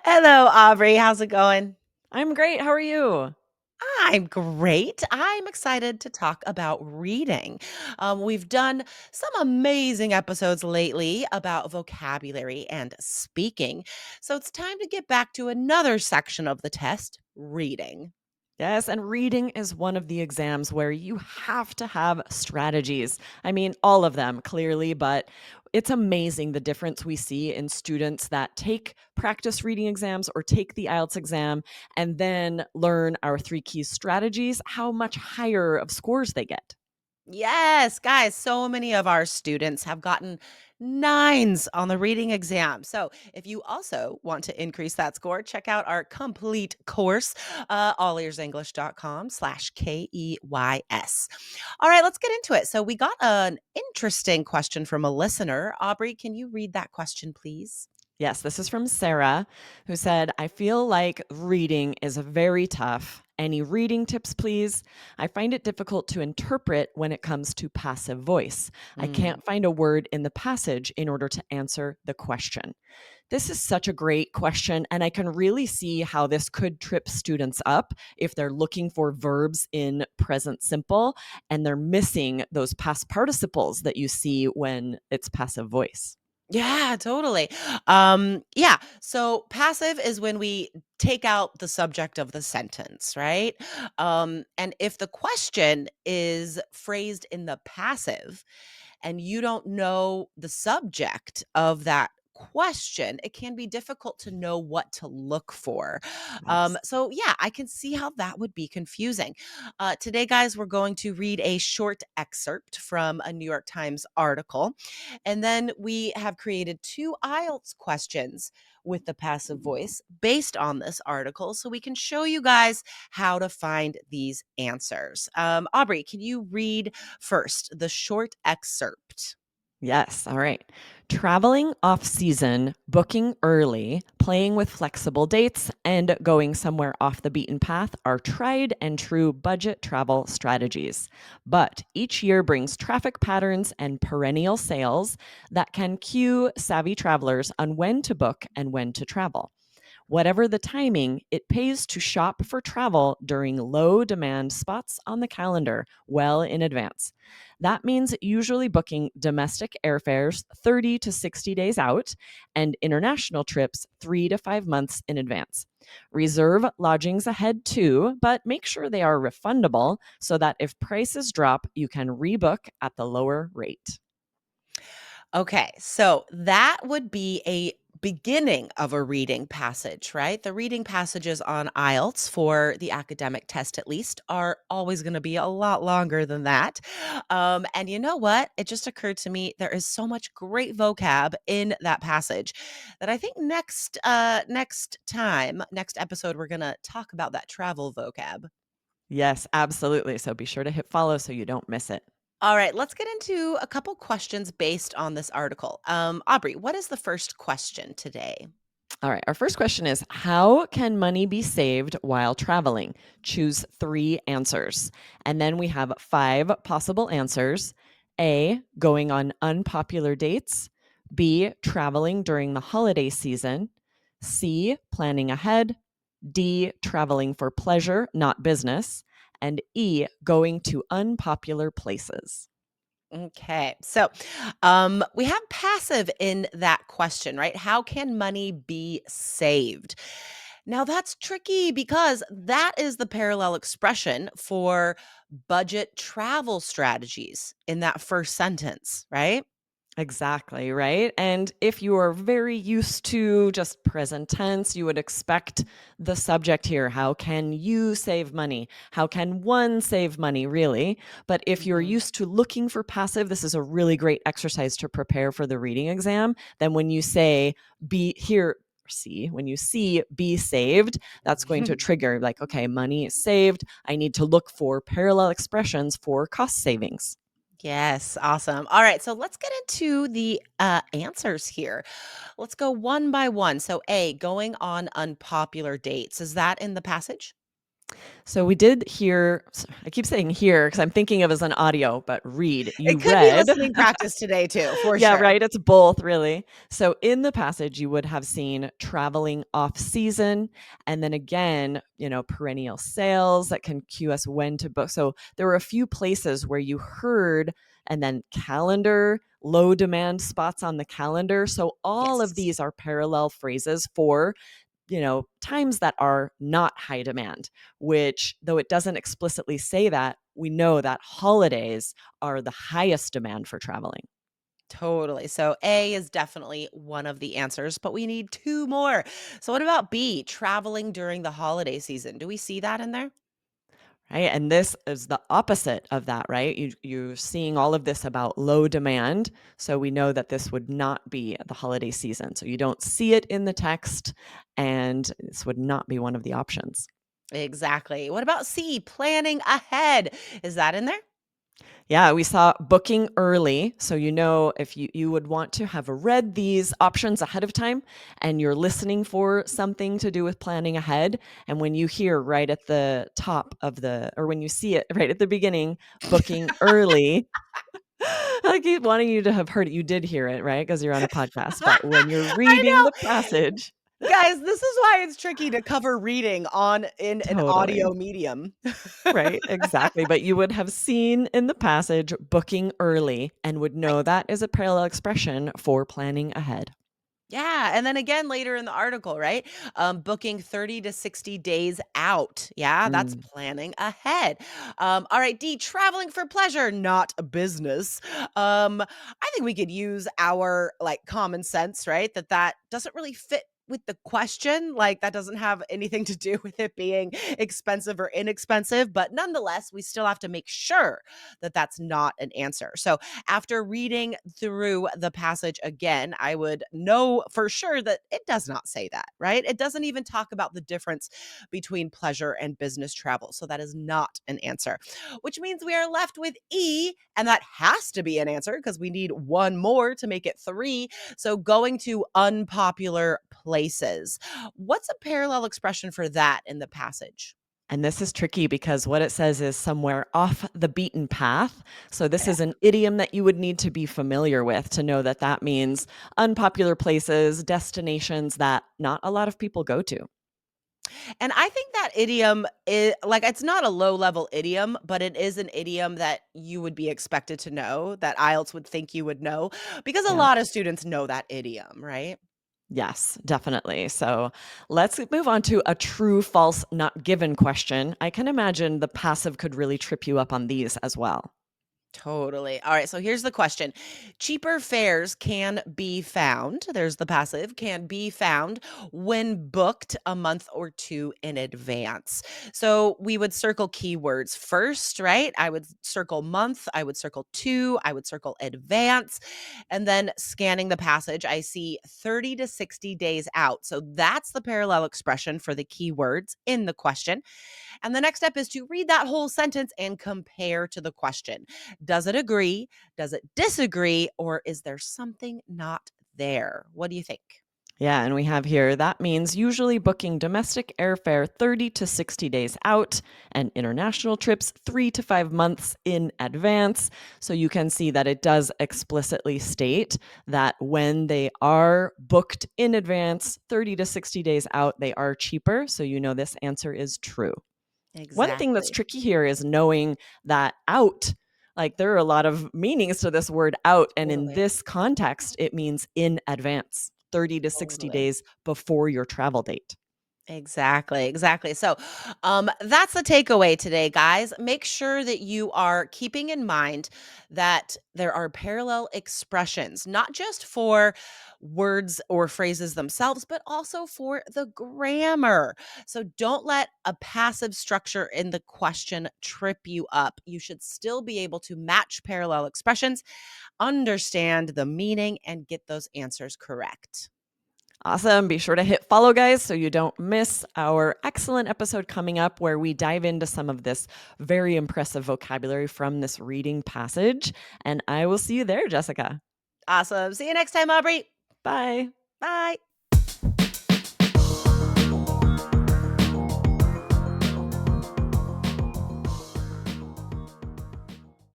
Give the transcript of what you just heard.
Hello, Aubrey. How's it going? I'm great. How are you? I'm great. I'm excited to talk about reading. We've done some amazing episodes lately about vocabulary and speaking. So it's time to get back to another section of the test reading. Yes, and reading is one of the exams where you have to have strategies. I mean, all of them clearly, but it's amazing the difference we see in students that take practice reading exams or take the IELTS exam and then learn our three key strategies, how much higher of scores they get. Yes, guys, so many of our students have gotten nines on the reading exam. So, if you also want to increase that score, check out our complete course, allearsenglish.com/KEYS. All right, let's get into it. So, we got an interesting question from a listener. Aubrey, can you read that question, please? Yes, this is from Sarah, who said, I feel like reading is very tough. Any reading tips, please? I find it difficult to interpret when it comes to passive voice. I Mm. can't find a word in the passage in order to answer the question. This is such a great question, and I can really see how this could trip students up if they're looking for verbs in present simple and they're missing those past participles that you see when it's passive voice. Yeah, totally. Yeah. So passive is when we take out the subject of the sentence, right? And if the question is phrased in the passive and you don't know the subject of that question, it can be difficult to know what to look for. Yes. So, yeah, I can see how that would be confusing. Today, guys, we're going to read a short excerpt from a New York Times article. And then we have created two IELTS questions with the passive voice based on this article so we can show you guys how to find these answers. Aubrey, can you read first the short excerpt? Yes. All right. Traveling off season, booking early, playing with flexible dates, and going somewhere off the beaten path are tried and true budget travel strategies. But each year brings traffic patterns and perennial sales that can cue savvy travelers on when to book and when to travel. Whatever the timing, it pays to shop for travel during low demand spots on the calendar well in advance. That means usually booking domestic airfares 30 to 60 days out and international trips 3 to 5 months in advance. Reserve lodgings ahead too, but make sure they are refundable so that if prices drop, you can rebook at the lower rate. Okay, so that would be a beginning of a reading passage, right? The reading passages on IELTS for the academic test, at least, are always going to be a lot longer than that. And you know what? It just occurred to me there is so much great vocab in that passage that I think next episode, we're going to talk about that travel vocab. Yes, absolutely. So be sure to hit follow so you don't miss it. All right, let's get into a couple questions based on this article. Aubrey, what is the first question today? All right. Our first question is, how can money be saved while traveling? Choose three answers. And then we have five possible answers. A, going on unpopular dates. B, traveling during the holiday season. C, planning ahead. D, traveling for pleasure, not business. And E, going to unpopular places. Okay. So, we have passive in that question, right? How can money be saved? Now, that's tricky because that is the parallel expression for budget travel strategies in that first sentence, right? Exactly, right? And if you are very used to just present tense, you would expect the subject here. How can you save money? How can one save money, really? But if you're Mhm. used to looking for passive, this is a really great exercise to prepare for the reading exam. Then when you say, be here, see, when you see be saved, that's going to trigger like, okay, money is saved. I need to look for parallel expressions for cost savings. Yes, awesome. All right, so let's get into the answers here. Let's go one by one. So, A, going on unpopular dates. Is that in the passage? So we did hear, I keep saying hear because I'm thinking of as an audio, but read. You It could be read. listening practice today too, for Yeah, sure. right. It's both, really. So in the passage, you would have seen traveling off season. And then again, perennial sales that can cue us when to book. So there were a few places where you heard, and then calendar, low demand spots on the calendar. So all of Yes. these are parallel phrases for times that are not high demand, which, though it doesn't explicitly say that, we know that holidays are the highest demand for traveling. Totally. So A is definitely one of the answers, but we need two more. So what about B, traveling during the holiday season? Do we see that in there? Right. And this is the opposite of that, right? You're seeing all of this about low demand. So we know that this would not be the holiday season. So you don't see it in the text, and this would not be one of the options. Exactly. What about C, planning ahead? Is that in there? Yeah, we saw booking early. So, if you would want to have read these options ahead of time and you're listening for something to do with planning ahead. And when you hear right at the top or when you see it right at the beginning, booking early, I keep wanting you to have heard it. You did hear it, right? Because you're on a podcast. But when you're I reading know. the passage, Guys, this is why it's tricky to cover reading on in an totally. audio medium. Right, exactly. But you would have seen in the passage booking early and would know Right. that is a parallel expression for planning ahead. Yeah, and then again later in the article, right? Booking 30 to 60 days out. Yeah, that's Mm. planning ahead. All right, D, traveling for pleasure, not a business. I think we could use our like common sense, right? That doesn't really fit with the question. Like that doesn't have anything to do with it being expensive or inexpensive, but nonetheless, we still have to make sure that that's not an answer. So after reading through the passage again, I would know for sure that it does not say that, right? It doesn't even talk about the difference between pleasure and business travel. So that is not an answer, which means we are left with E, and that has to be an answer because we need one more to make it three. So going to unpopular places. What's a parallel expression for that in the passage? And this is tricky because what it says is somewhere off the beaten path. So this Yeah. is an idiom that you would need to be familiar with to know that that means unpopular places, destinations that not a lot of people go to. And I think that idiom is like it's not a low level idiom, but it is an idiom that you would be expected to know, that IELTS would think you would know, because a Yeah. lot of students know that idiom, right? Yes, definitely. So let's move on to a true, false, not given question. I can imagine the passive could really trip you up on these as well. Totally. All right. So here's the question. Cheaper fares can be found. There's the passive, can be found when booked a month or two in advance. So we would circle keywords first, right? I would circle month, I would circle two, I would circle advance. And then scanning the passage, I see 30 to 60 days out. So that's the parallel expression for the keywords in the question. And the next step is to read that whole sentence and compare to the question. Does it agree? Does it disagree? Or is there something not there? What do you think? Yeah, and we have here that means usually booking domestic airfare 30 to 60 days out and international trips 3 to 5 months in advance. So you can see that it does explicitly state that when they are booked in advance, 30 to 60 days out, they are cheaper. So this answer is true. One thing that's Exactly. tricky here is knowing that out, like there are a lot of meanings to this word out. And in Totally. this context, it means in advance, 30 to 60 Totally. days before your travel date. Exactly, exactly. So, that's the takeaway today, guys. Make sure that you are keeping in mind that there are parallel expressions, not just for words or phrases themselves, but also for the grammar. So, don't let a passive structure in the question trip you up. You should still be able to match parallel expressions, understand the meaning, and get those answers correct. Awesome. Be sure to hit follow, guys, so you don't miss our excellent episode coming up where we dive into some of this very impressive vocabulary from this reading passage. And I will see you there, Jessica. Awesome. See you next time, Aubrey. Bye. Bye.